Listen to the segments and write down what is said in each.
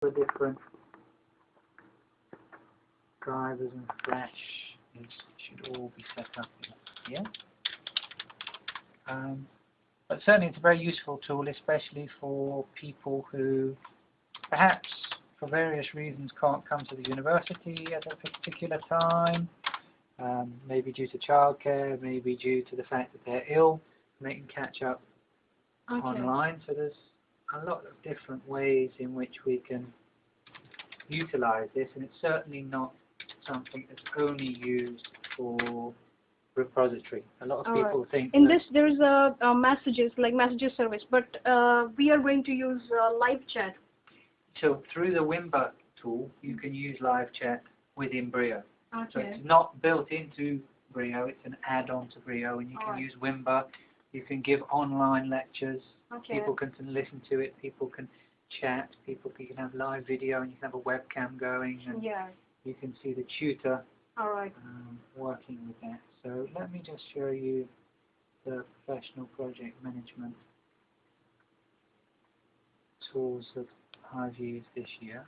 the different drivers and flash should all be set up here. But certainly it's a very useful tool, especially for people who perhaps for various reasons can't come to the university at a particular time, maybe due to childcare, maybe due to the fact that they're ill, and they can catch up online. So there's a lot of different ways in which we can utilize this, and it's certainly not something that's only used for repository. A lot of people think in this there is a messages service, but we are going to use live chat. So through the Wimber tool, you can use live chat within Brio. Okay. So it's not built into Brio, it's an add-on to Brio, and you can use Wimber. You can give online lectures. People can listen to it, people can chat, you can have live video, and you can have a webcam going, and you can see the tutor working with that. So let me just show you the professional project management tools that I've used this year.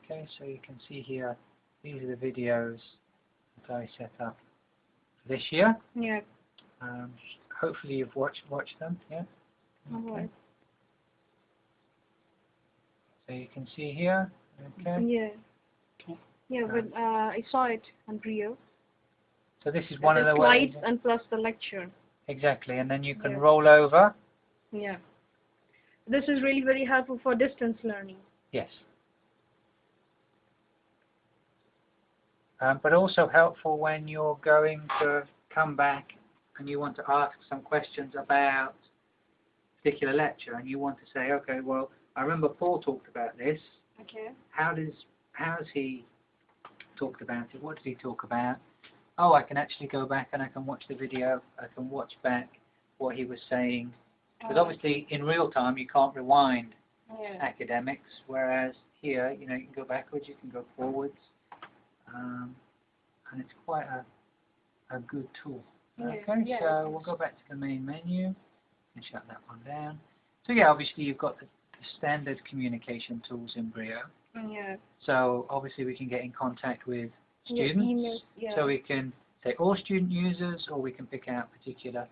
Okay, so you can see here, these are the videos that I set up this year. Yeah. Hopefully you've watched them, yeah? Okay. So you can see here, okay? Yeah. Yeah, but I saw it on Brio. So this is one of the slides and plus the lecture. Exactly, and then you can roll over. Yeah. This is really very helpful for distance learning. Yes. But also helpful when you're going to come back and you want to ask some questions about a particular lecture, and you want to say, okay, well, I remember Paul talked about this. Okay. How has he talked about it? What did he talk about? Oh, I can actually go back and I can watch the video. I can watch back what he was saying. Because obviously in real time you can't rewind academics, whereas here, you can go backwards, you can go forwards, and it's quite a good tool. Okay, so we'll go back to the main menu and shut that one down. So yeah, obviously you've got the standard communication tools in Brio. Yeah. So obviously we can get in contact with students. Emails, so we can say all student users, or we can pick out particular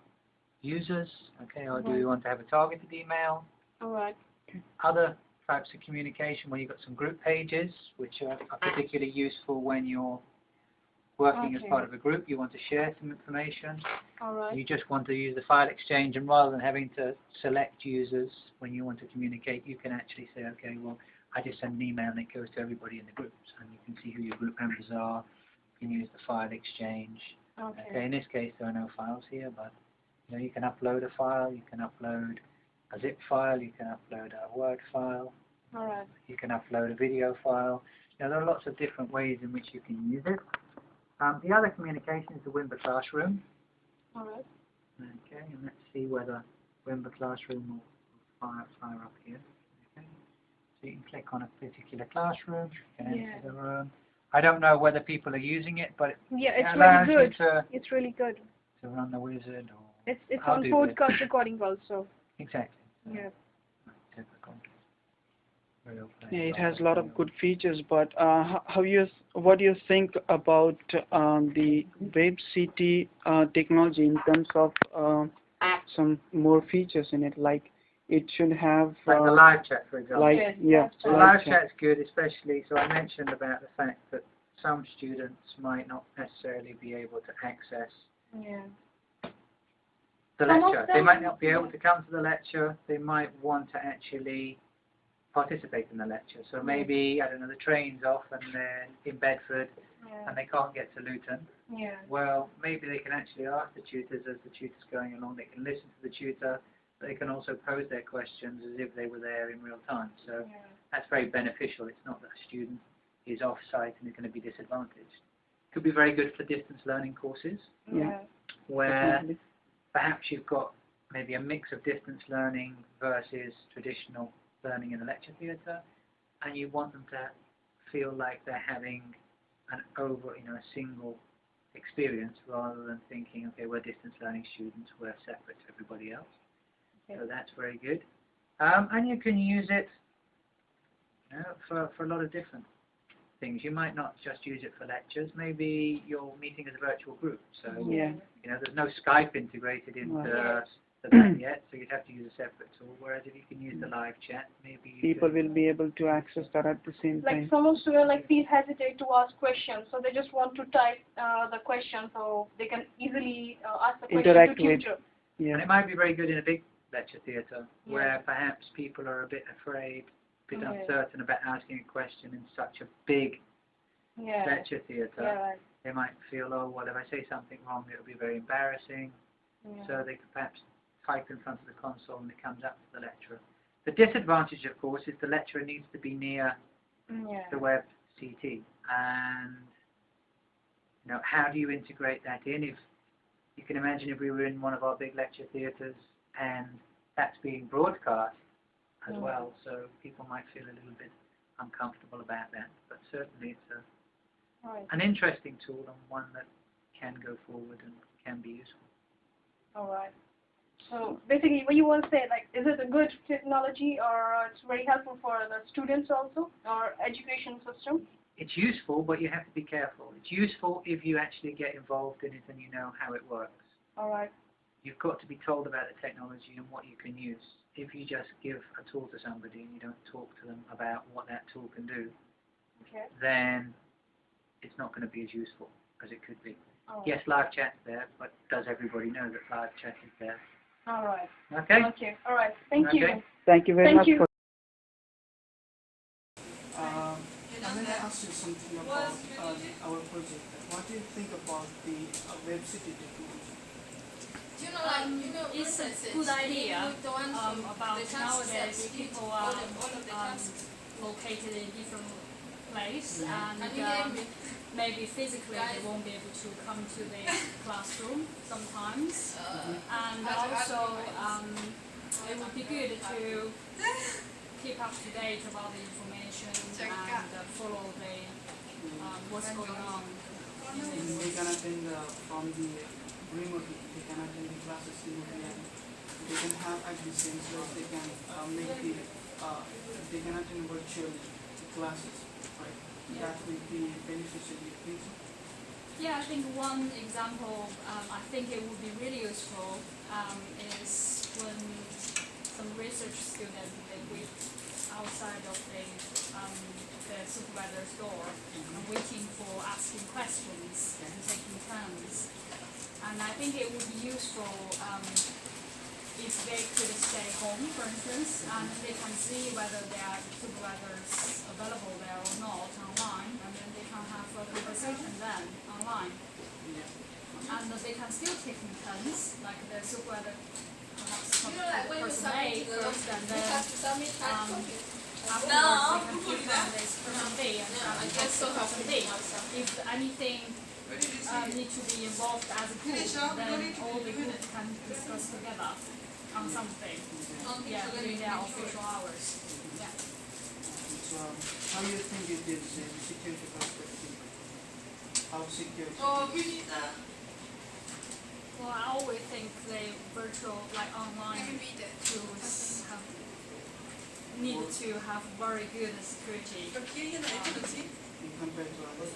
users. Okay, or do we want to have a targeted email? Alright. Other types of communication where you've got some group pages, which are particularly useful when you're working as part of a group. You want to share some information. Alright. You just want to use the file exchange, and rather than having to select users when you want to communicate, you can actually say, okay, well, I just send an email and it goes to everybody in the groups, and you can see who your group members are. You can use the file exchange. Okay, in this case there are no files here, but you can upload a file, you can upload a zip file, you can upload a Word file. Alright. You can upload a video file. There are lots of different ways in which you can use it. The other communication is the Wimber Classroom. Alright. Okay, and let's see whether Wimber Classroom will fire up here. Okay. So you can click on a particular classroom, you can enter the room. I don't know whether people are using it, but it's really good. It's really good to run the wizard. Or it's on podcast recording also. Exactly. Yeah. Typical. Yeah, it has a lot of good features, but what do you think about the WebCT technology in terms of some more features in it? Like it should have like the live chat, for example. So live chat's good, especially. So I mentioned about the fact that some students might not necessarily be able to access the lecture. They might not be able to come to the lecture. They might want to actually participate in the lecture. So maybe, I don't know, the train's off and they're in Bedford and they can't get to Luton. Well, maybe they can actually ask the tutors as the tutor's going along. They can listen to the tutor. They can also pose their questions as if they were there in real time. So that's very beneficial. It's not that a student is off-site and is going to be disadvantaged. Could be very good for distance learning courses where perhaps you've got maybe a mix of distance learning versus traditional learning in the lecture theatre, and you want them to feel like they're having a single experience rather than thinking, okay, we're distance learning students, we're separate to everybody else. So that's very good. And you can use it for a lot of different things. You might not just use it for lectures. Maybe you're meeting as a virtual group. So Yeah. there's no Skype integrated into Right. that yet, so you'd have to use a separate tool. Whereas if you can use the live chat, maybe you People could, will be able to access that at the same Like time. some students like please hesitate to ask questions, so they just want to type the question so they can easily ask the question Interact to with- tutor. and Yeah. it might be very good in a big lecture theatre Yeah. where perhaps people are a bit afraid, a bit Yeah. uncertain about asking a question in such a big Yeah. lecture theatre. Yeah. Right. They might feel, oh, well, if I say something wrong, it'll be very embarrassing. Yeah. So they could perhaps type in front of the console and it comes up to the lecturer. The disadvantage, of course, is the lecturer needs to be near Yeah. the web CT. And how do you integrate that in? If you can imagine if we were in one of our big lecture theatres and that's being broadcast as well, so people might feel a little bit uncomfortable about that. But certainly it's Right. an interesting tool and one that can go forward and can be useful. All right. So basically, what you want to say, like, is it a good technology, or it's very helpful for the students also, or education system? It's useful, but you have to be careful. It's useful if you actually get involved in it and you know how it works. All right. You've got to be told about the technology and what you can use. If you just give a tool to somebody and you don't talk to them about what that tool can do, Okay. then it's not going to be as useful as it could be. All right. Yes, live chat's there, but does everybody know that live chat is there? All right. Okay? Okay. All right. Thank you. Okay. Thank you very Thank much you. for. I'm going to ask you something about our project. What do you think about the web city technology? It's a good idea about nowadays people are located in different places and maybe physically they won't be able to come to the classroom sometimes. And also it would be good to keep up to date about the information and follow the what's going on. They can attend from the remotely. They can attend the classes remotely, and they can have at the same place. They can they can attend virtual classes, right? Yeah. That will be beneficial. You think so? Yeah, I think one example I think it would be really useful is when some research students they wait outside of the supervisor's door and waiting for asking questions and taking turns. And I think it would be useful if they could stay home, for instance, and they can see whether there are supervisors available there or not online, and then they can have a conversation then online. Yeah. And they can still take turns, like the supervisor perhaps talk to like the when you person submit A to the first, and you then have to submit hard copy. afterwards they can click on this person B and No, I talk just to so have person to B. do myself. If anything Where did you see need to be involved as a group, then all the group can discuss together on something. Yeah, during their official hours. Yeah. So, how do you think it is security perspective? How secure? Oh, we need that. Well, I always think the virtual, like Can online we read it? tools need to have very good security. For Kirian, I couldn't see. Compared to others.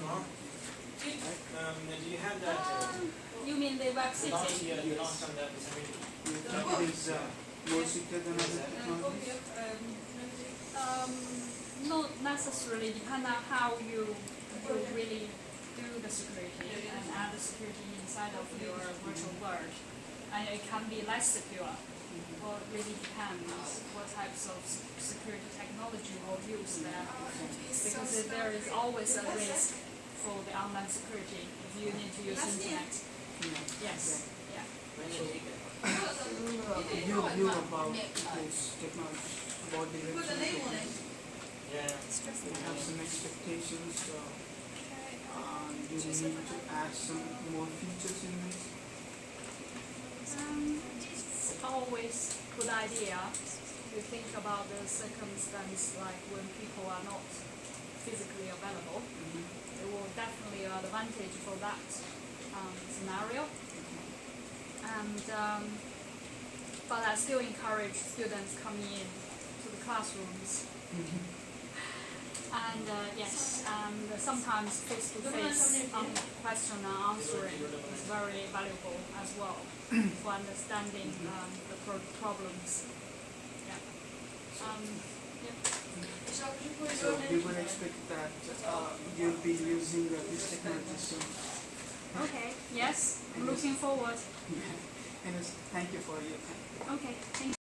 Do you have that? You mean the web city? You launched on that disability. You think it is more secure than other technologies? Not necessarily, depend on how you really do the security and add the security inside of your virtual world. And it can be less secure. Well, it really depends what types of security technology we'll use there. Because there is always a risk for the online security if you need to use internet. Yes. Yeah. Your view about this technology, about the Put the name on it. Yeah. you have some expectations, do you need to add some more features in this? It's always a good idea to think about the circumstance, like when people are not physically available. It will definitely an advantage for that scenario. And but I still encourage students coming in to the classrooms And yes, and sometimes face-to-face question and answering is very valuable as well for understanding the problems. Yeah. Yeah. So we will expect that you'll be using this technology soon. Okay. Yes. I'm looking forward. Anyways, thank you for your time. Okay. Thank you.